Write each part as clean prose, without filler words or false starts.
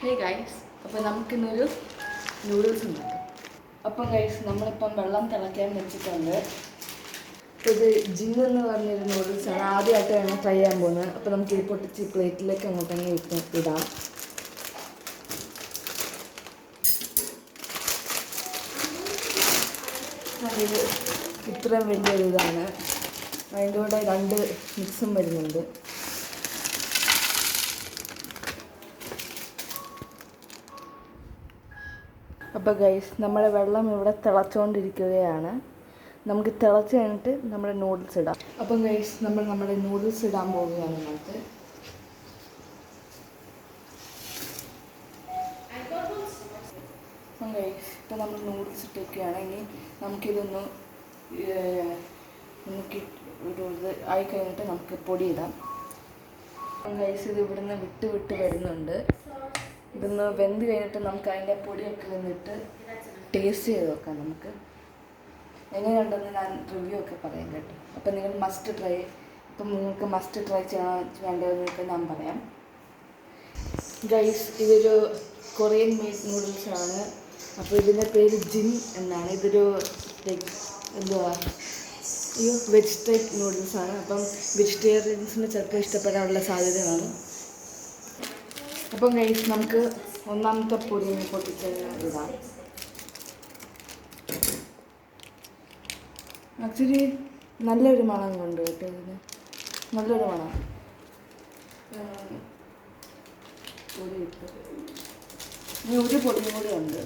Hey guys, അപ്പോൾ നമുക്കിന്നൊരു noodles ഉണ്ടാക്കാം. അപ്പം ഗൈസ്, നമ്മളിപ്പം വെള്ളം തിളയ്ക്കാൻ വെച്ചിട്ടുണ്ട്. അപ്പോൾ ഇത് ജിൻ എന്ന് പറഞ്ഞൊരു നൂഡിൽസാണ്. ആദ്യമായിട്ടാണ് ട്രൈ ചെയ്യാൻ പോകുന്നത്. അപ്പോൾ നമുക്ക് ഇത് പൊട്ടിച്ച് പ്ലേറ്റിലേക്ക് അങ്ങോട്ടങ്ങ് ഇടാം. ഇത് ഇത്രയും വലിയൊരു ഇതാണ്. അതിൻ്റെ കൂടെ 2 മിക്സും വരുന്നുണ്ട്. അപ്പോൾ ഗൈസ്, നമ്മുടെ വെള്ളം ഇവിടെ തിളച്ചുകൊണ്ടിരിക്കുകയാണ്. നമുക്ക് തിളച്ച് കഴിഞ്ഞിട്ട് നമ്മുടെ നൂഡിൽസ് ഇടാം. അപ്പം ഗൈസ്, നമ്മുടെ നൂഡിൽസ് ഇടാൻ പോവുകയാണ്. നമുക്ക് അപ്പം ഗൈസ്, ഇപ്പം നമ്മൾ നൂഡിൽസ് ഇട്ടൊക്കെയാണ്. ഇനി നമുക്കിതൊന്ന് ഒരു ഇത് ആയി കഴിഞ്ഞിട്ട് നമുക്ക് പൊടി ഇടാം. അപ്പം ഗൈസ്, ഇത് ഇവിടുന്ന് വിട്ട് വരുന്നുണ്ട്. ഇതൊന്ന് വെന്ത് കഴിഞ്ഞിട്ട് നമുക്ക് അതിൻ്റെ പൊടിയൊക്കെ വന്നിട്ട് ടേസ്റ്റ് ചെയ്ത് നോക്കാം. നമുക്ക് എങ്ങനെയുണ്ടെന്ന് ഞാൻ റിവ്യൂ ഒക്കെ പറയാം കേട്ടോ. അപ്പം നിങ്ങൾ മസ്റ്റ് ട്രൈ ചെയ്യാൻ വേണ്ടതെന്നൊക്കെ ഞാൻ പറയാം. ഗൈസ്, ഇതൊരു കൊറിയൻ മെയ്ഡ് നൂഡിൽസാണ്. അപ്പോൾ ഇതിൻ്റെ പേര് ജിൻ എന്നാണ്. ഇതൊരു വെജ് ടൈപ്പ് നൂഡിൽസാണ്. അപ്പം വെജിറ്റേറിയൻസിന് ചിലപ്പോൾ ഇഷ്ടപ്പെടാനുള്ള സാധ്യതയാണ്. അപ്പം ഗൈസ്, നമുക്ക് ഒന്നാമത്തെ പൊടി പൊട്ടിച്ച് ഇടാം. ആക്ച്വലി നല്ലൊരു മണം കൊണ്ട് കേട്ടോ. ഇതിന് നല്ലൊരു മണം. പൊടി ഇട്ട് ഇനി ഒരു പൊടിയും കൂടി ഉണ്ട്.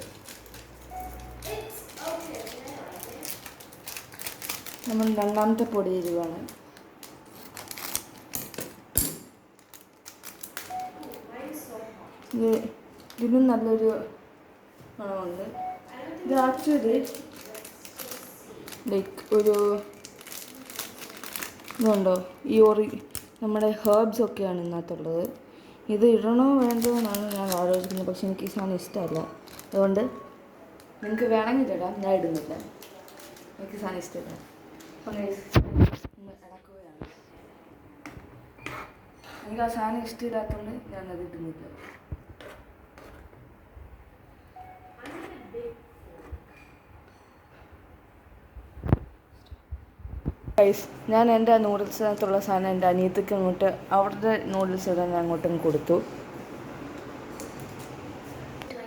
നമ്മൾ രണ്ടാമത്തെ പൊടി ഇടുവാണ്. ഇതിനും നല്ലൊരു മണമുണ്ട്. ഇത് ആക്ച്വലി ഒരു ഇതുണ്ടോ, നമ്മുടെ ഹേർബ്സ് ഒക്കെയാണ് ഇതിനകത്തുള്ളത്. ഇത് ഇടണോ വേണ്ടോ എന്നാണ് ഞാൻ ആലോചിക്കുന്നത്. പക്ഷെ എനിക്ക് ഈ സാധനം ഇഷ്ടമല്ല. അതുകൊണ്ട് നിങ്ങൾക്ക് വേണമെങ്കിൽ ഇടാം, ഞാൻ ഇടുന്നില്ല. എനിക്ക് ഈ സാധനം ഇഷ്ടമല്ല. അപ്പം ഇടക്കുകയാണ്. എനിക്ക് ആ സാധനം ഇഷ്ടമില്ലാത്തതുകൊണ്ട് ഞാനത് ഇടുന്നില്ല. ഞാൻ എൻ്റെ നൂഡിൽസിനകത്തുള്ള സാധനം എൻ്റെ അനിയത്തിക്ക് അങ്ങോട്ട് അവരുടെ നൂഡിൽസ് ഇടാൻ ഞാൻ അങ്ങോട്ടും കൊടുത്തു.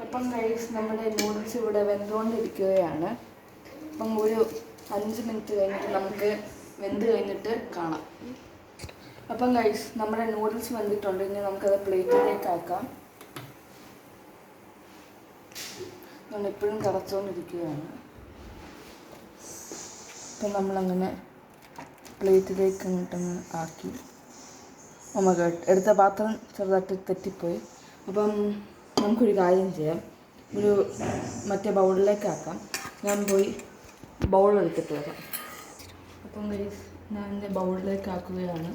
അപ്പം ഗൈസ്, നമ്മുടെ നൂഡിൽസ് ഇവിടെ വെന്തുകൊണ്ടിരിക്കുകയാണ്. അപ്പം ഒരു 5 മിനിറ്റ് കഴിഞ്ഞിട്ട് നമുക്ക് വെന്ത് കഴിഞ്ഞിട്ട് കാണാം. അപ്പം ഗൈസ്, നമ്മുടെ നൂഡിൽസ് വെന്തിട്ടുണ്ട്. ഇനി നമുക്കത് പ്ലേറ്റിലേക്ക് ആക്കാം. നമ്മൾ എപ്പോഴും തിളച്ചുകൊണ്ടിരിക്കുകയാണ്. അപ്പം നമ്മളങ്ങനെ പ്ലേറ്റിലേക്ക് അങ്ങോട്ടങ്ങ് ആക്കി. എടുത്ത പാത്രം ചെറുതായിട്ട് തെറ്റിപ്പോയി. അപ്പം നമുക്കൊരു കാര്യം ചെയ്യാം. മറ്റേ ബൗളിലേക്ക് ആക്കാം. ഞാൻ പോയി ബൗൾ എടുത്തിട്ട് വരാം. അപ്പം ഗൈസ്, ഞാൻ എൻ്റെ ബൗളിലേക്ക് ആക്കുകയാണ്.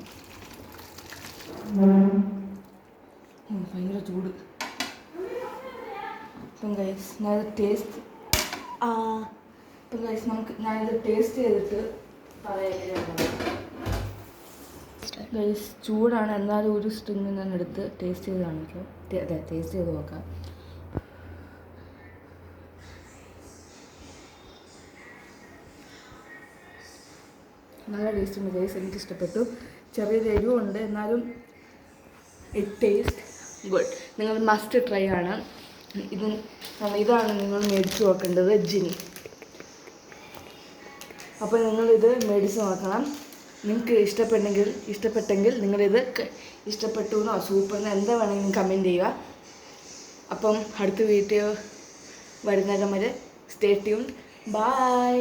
ഭയങ്കര ചൂട്. അപ്പം ഗൈസ്, ഞാനിത് ടേസ്റ്റ് ചെയ്തിട്ട് ഗൈസ്, ചൂടാണ്. എന്നാലും ഒരു സ്ട്രിങ് ഞാൻ എടുത്ത് ടേസ്റ്റ് ചെയ്ത് കാണിക്കാം. ടേസ്റ്റ് ചെയ്ത് നോക്കാം. നല്ല ടേസ്റ്റ് ഉണ്ട് ഗൈസ്. എനിക്ക് ഇഷ്ടപ്പെട്ടു. ചെറിയൊരു എരിവുണ്ട്, എന്നാലും ഇറ്റ് ടേസ്റ്റ് ഗുഡ്. നിങ്ങൾ മസ്റ്റ് ട്രൈ ആണ്. ഇതാണ് നിങ്ങൾ മേടിച്ച് നോക്കേണ്ടത്, ജിൻ. അപ്പോൾ നിങ്ങളിത് മേടിച്ച് നോക്കണം. നിങ്ങൾക്ക് ഇഷ്ടപ്പെട്ടെങ്കിൽ നിങ്ങളിത് ഇഷ്ടപ്പെട്ടു എന്നോ സൂപ്പറിനോ എന്താ വേണമെങ്കിലും കമൻറ്റ് ചെയ്യുക. അപ്പം അടുത്ത വീഡിയോ വരുന്നേരം വരെ സ്റ്റേ ട്യൂൺ. ബൈ.